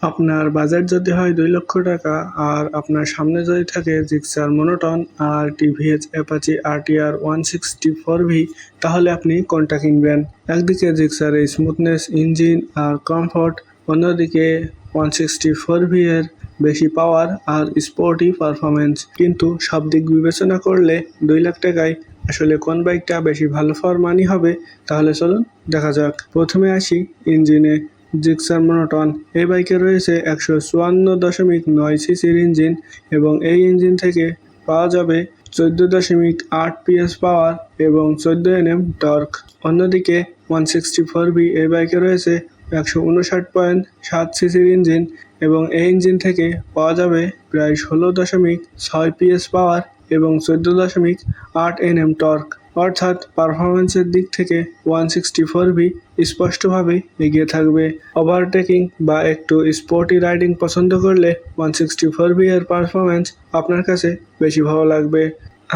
আপনার বাজেট যদি হয় 2 লক্ষ টাকা আর আপনার সামনে যদি থাকে জিক্সার মনোটন আর টিভিএস অ্যাপাচি আরটিআর 164V, তাহলে আপনি কোনটা কিনবেন? একদিকে জিক্সার এই স্মুথনেস, ইঞ্জিন আর কমফোর্ট, অন্যদিকে 164V এর বেশি পাওয়ার আর স্পোর্টি পারফরমেন্স। কিন্তু সব দিক বিবেচনা করলে 2 লাখ টাকায় আসলে কোন বাইকটা বেশি ভালো ফর মানি হবে, তাহলে চলুন দেখা যাক। প্রথমে আসি ইঞ্জিনে। জিক্সার মনোটন এই বাইকে রয়েছে 154.9 সিসির ইঞ্জিন এবং এই ইঞ্জিন থেকে পাওয়া যাবে 14.8 PS পাওয়ার এবং 14 Nm টর্ক। অন্যদিকে 164V এই বাইকে রয়েছে 159.7 সিসির ইঞ্জিন এবং এই ইঞ্জিন থেকে পাওয়া যাবে প্রায় 16.6 PS পাওয়ার এবং 14.8 Nm টর্ক। অর্থাৎ পারফরমেন্সের দিক থেকে 164V স্পষ্টভাবে এগিয়ে থাকবে। ওভারটেকিং বা একটু স্পোর্টি রাইডিং পছন্দ করলে 164V এর পারফরমেন্স আপনার কাছে বেশি ভালো লাগবে।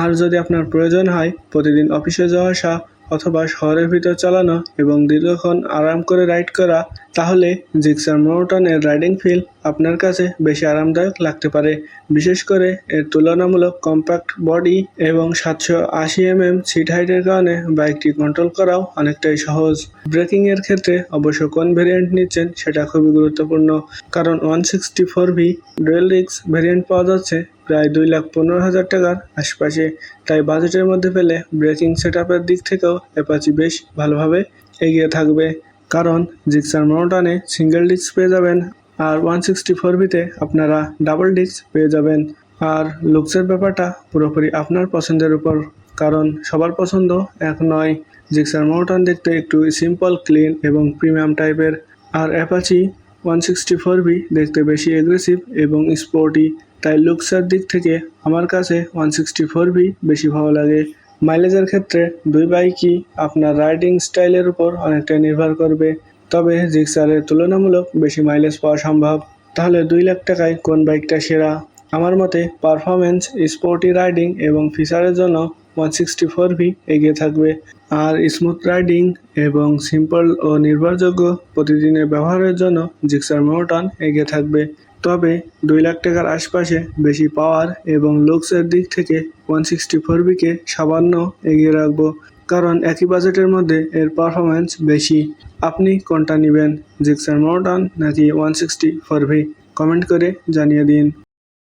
আর যদি আপনার প্রয়োজন হয় প্রতিদিন অফিসে যাওয়া আসা অথবা শহরের ভিতর চালানো এবং দীর্ঘক্ষণ আরাম করে রাইড করা, তাহলে জিক্সার মনোটনের রাইডিং ফিল আপনার কাছে বেশি আরামদায়ক লাগতে পারে। বিশেষ করে এর তুলনামূলক কম্প্যাক্ট বডি এবং 780 mm সিট হাইটের কারণে বাইকটি কন্ট্রোল করাও অনেকটাই সহজ। ব্রেকিং এর ক্ষেত্রে অবশ্য কোন ভেরিয়েন্ট নিচ্ছেন সেটা খুবই গুরুত্বপূর্ণ, কারণ 164V ডুয়েল ডিস্ক ভেরিয়েন্ট পাওয়া যাচ্ছে প্রায় 2,15,000 টাকার আশপাশে। তাই বাজেটের মধ্যে পেলে ব্রেকিং সেটআপের দিক থেকেও অ্যাপাচি বেশ ভালোভাবে এগিয়ে থাকবে, কারণ জিক্সার মনোটনে সিঙ্গেল ডিস্ক পেয়ে যাবেন আর 164Vতে আপনারা ডাবল ডিস্ক পেয়ে যাবেন। আর লুকসের ব্যাপারটা পুরোপুরি আপনার পছন্দের উপর, কারণ সবার পছন্দ এক নয়। জিক্সার মনোটন দেখতে একটু সিম্পল, ক্লিন এবং প্রিমিয়াম টাইপের, আর অ্যাপাচি 164V দেখতে বেশি এগ্রেসিভ এবং স্পোর্টি। তাই লুকসের দিক থেকে আমার কাছে 164V বেশি ভালো লাগে। মাইলেজের ক্ষেত্রে দুই বাইকই আপনার রাইডিং স্টাইলের উপর অনেকটাই নির্ভর করবে, তবে জিক্সারের তুলনামূলক বেশি মাইলেজ পাওয়া সম্ভব। তাহলে 2 লাখ টাকায় কোন বাইকটা সেরা? আমার মতে পারফরমেন্স, স্পোর্টি রাইডিং এবং ফিচারের জন্য 164V এগিয়ে থাকবে, আর স্মুথ রাইডিং এবং সিম্পল ও নির্ভরযোগ্য প্রতিদিনের ব্যবহারের জন্য জিক্সার মনোটন এগিয়ে থাকবে। তবে 2 লাখ টাকার আশপাশে বেশি পাওয়ার এবং লুকসের দিক থেকে 164Vকে সামান্য এগিয়ে রাখবো, কারণ একই বাজেটের মধ্যে এর পারফরমেন্স বেশি। আপনি কোনটা নেবেন, জিক্সার মনোটন নাকি 164V? কমেন্ট করে জানিয়ে দিন।